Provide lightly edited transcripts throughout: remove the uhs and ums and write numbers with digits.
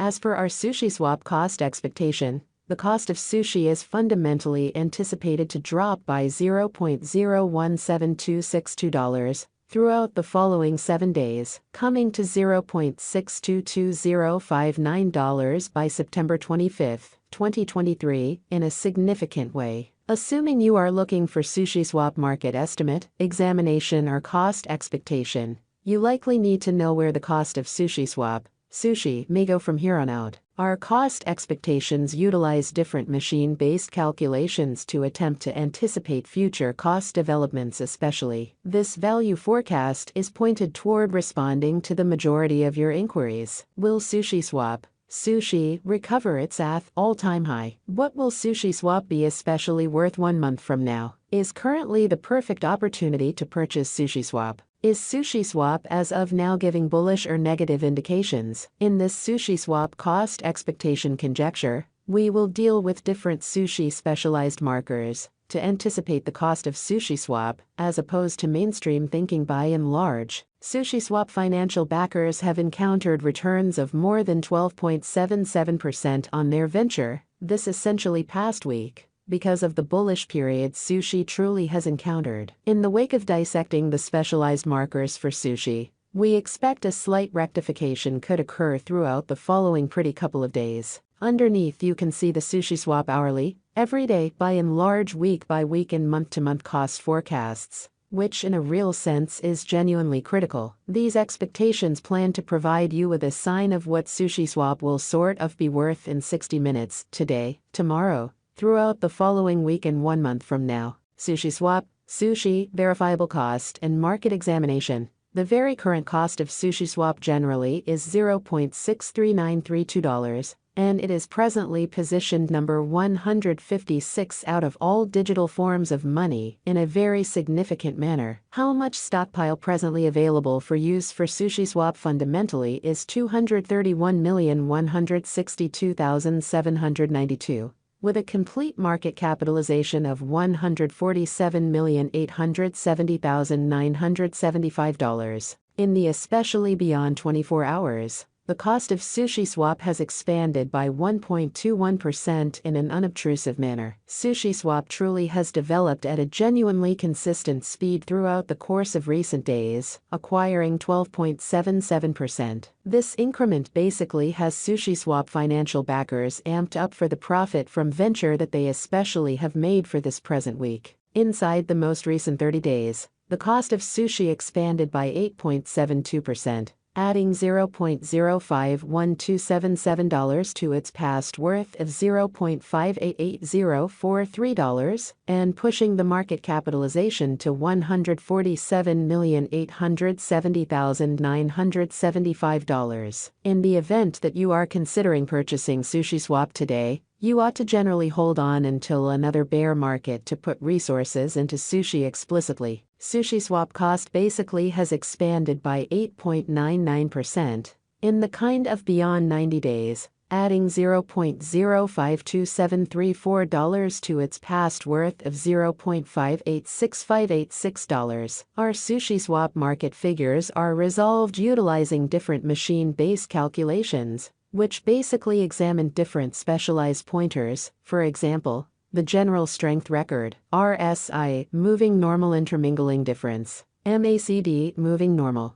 As for our SUSHISWAP cost expectation, the cost of sushi is fundamentally anticipated to drop by $0.017262 throughout the following 7 days, coming to $0.622059 by September 25, 2023, in a significant way. Assuming you are looking for SUSHISWAP market estimate, examination or cost expectation, you likely need to know where the cost of SUSHISWAP, sushi, may go from here on out. Our cost expectations utilize different machine-based calculations to attempt to anticipate future cost developments especially. This value forecast is pointed toward responding to the majority of your inquiries. Will SUSHISWAP, sushi, recover its all-time high? What will SUSHISWAP be especially worth 1 month from now? Is currently the perfect opportunity to purchase SUSHISWAP? Is SUSHISWAP as of now giving bullish or negative indications? In this SUSHISWAP cost expectation conjecture, we will deal with different sushi specialized markers to anticipate the cost of SUSHISWAP, as opposed to mainstream thinking by and large. SUSHISWAP financial backers have encountered returns of more than 12.77% on their venture this essentially past week, because of the bullish period sushi truly has encountered. In the wake of dissecting the specialized markers for sushi, we expect a slight rectification could occur throughout the following pretty couple of days. Underneath you can see the SUSHISWAP hourly, everyday, by and large, week by week and month-to-month cost forecasts, which in a real sense is genuinely critical. These expectations plan to provide you with a sign of what SUSHISWAP will sort of be worth in 60 minutes, today, tomorrow, throughout the following week and 1 month from now. SUSHISWAP, sushi, verifiable cost and market examination. The very current cost of SUSHISWAP generally is $0.63932, and it is presently positioned number 156 out of all digital forms of money in a very significant manner. How much stockpile presently available for use for SUSHISWAP fundamentally is 231,162,792. With a complete market capitalization of $147,870,975. In the especially beyond 24 hours, the cost of SUSHISWAP has expanded by 1.21% in an unobtrusive manner. SUSHISWAP truly has developed at a genuinely consistent speed throughout the course of recent days, acquiring 12.77%. This increment basically has SUSHISWAP financial backers amped up for the profit from venture that they especially have made for this present week. Inside the most recent 30 days, the cost of sushi expanded by 8.72%. Adding $0.051277 to its past worth of $0.588043 and pushing the market capitalization to $147,870,975. In the event that you are considering purchasing SUSHISWAP today, you ought to generally hold on until another bear market to put resources into sushi explicitly. SUSHISWAP cost basically has expanded by 8.99% in the kind of beyond 90 days, adding $0.052734 to its past worth of $0.586586. Our SUSHISWAP market figures are resolved utilizing different machine-based calculations, which basically examine different specialized pointers. For example, the general strength record, RSI, moving normal intermingling difference, MACD, moving normal,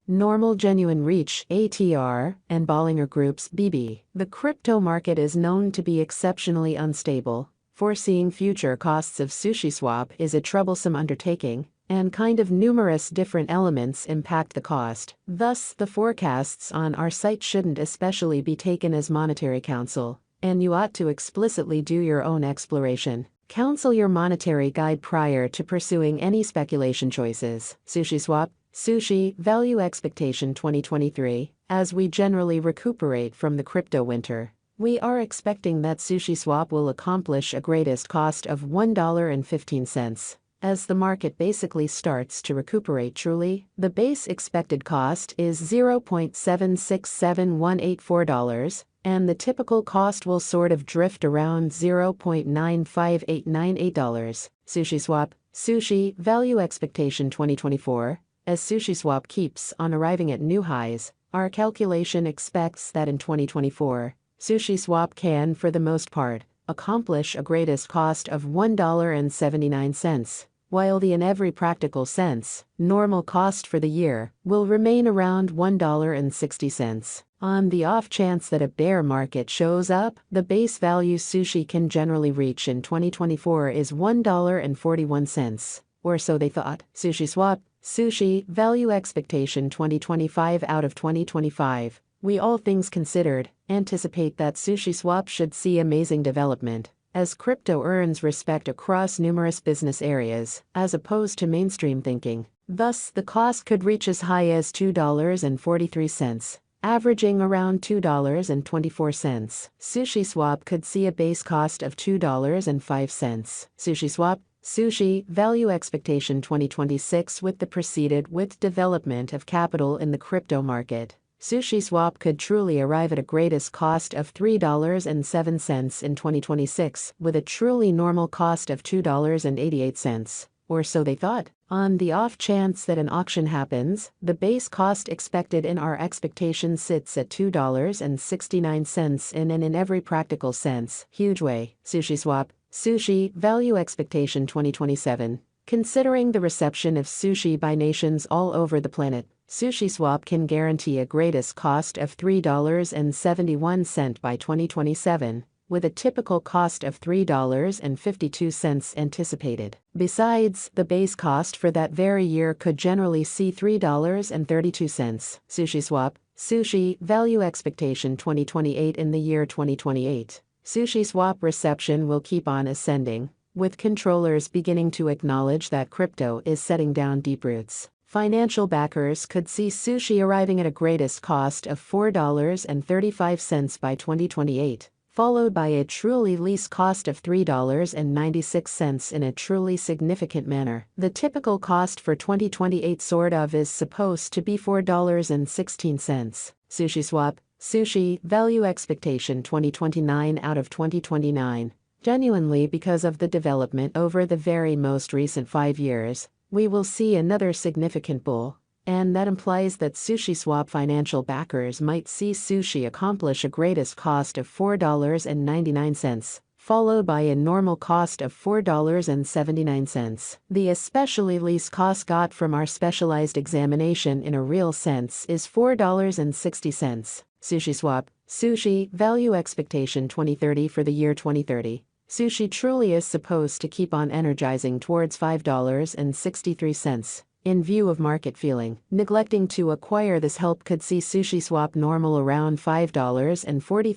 normal genuine reach, ATR, and Bollinger Group's, BB. The crypto market is known to be exceptionally unstable. Foreseeing future costs of SUSHISWAP is a troublesome undertaking, and kind of numerous different elements impact the cost. Thus, the forecasts on our site shouldn't especially be taken as monetary counsel, and you ought to explicitly do your own exploration. Counsel your monetary guide prior to pursuing any speculation choices. SUSHISWAP, sushi, value expectation 2023. As we generally recuperate from the crypto winter, we are expecting that SUSHISWAP will accomplish a greatest cost of $1.15. As the market basically starts to recuperate truly, the base expected cost is $0.767184, and the typical cost will sort of drift around $0.95898. SUSHISWAP, sushi, value expectation 2024. As SUSHISWAP keeps on arriving at new highs, Our calculation expects that in 2024, SUSHISWAP can, for the most part, accomplish a greatest cost of $1.79, while the in every practical sense, normal cost for the year will remain around $1.60. On the off chance that a bear market shows up, the base value sushi can generally reach in 2024 is $1.41, or so they thought. SUSHISWAP, Sushi, Value Expectation 2025 out of 2025. We, all things considered, anticipate that SUSHISWAP should see amazing development, as crypto earns respect across numerous business areas, as opposed to mainstream thinking. Thus, the cost could reach as high as $2.43, averaging around $2.24. SUSHISWAP could see a base cost of $2.05. SUSHISWAP, Sushi, Value Expectation 2026 with the preceded with development of capital in the crypto market. SUSHISWAP could truly arrive at a greatest cost of $3.07 in 2026, with a truly normal cost of $2.88, or so they thought. On the off chance that an auction happens, the base cost expected in our expectation sits at $2.69 in every practical sense, huge way. SUSHISWAP, Sushi, Value Expectation 2027. Considering the reception of sushi by nations all over the planet, SUSHISWAP can guarantee a greatest cost of $3.71 by 2027, with a typical cost of $3.52 anticipated. Besides, the base cost for that very year could generally see $3.32. SUSHISWAP, Sushi, Value Expectation 2028 in the year 2028. SUSHISWAP reception will keep on ascending, with controllers beginning to acknowledge that crypto is setting down deep roots. Financial backers could see sushi arriving at a greatest cost of $4.35 by 2028, followed by a truly least cost of $3.96 in a truly significant manner. The typical cost for 2028 sort of is supposed to be $4.16. SUSHISWAP, Sushi, Value Expectation 2029 out of 2029. Genuinely, because of the development over the very most recent 5 years, we will see another significant bull, and that implies that SUSHISWAP financial backers might see sushi accomplish a greatest cost of $4.99, followed by a normal cost of $4.79. The especially least cost got from our specialized examination in a real sense is $4.60. SUSHISWAP, Sushi, Value Expectation 2030 for the year 2030. Sushi truly is supposed to keep on energizing towards $5.63. In view of market feeling, neglecting to acquire this help could see SUSHISWAP normal around $5.43.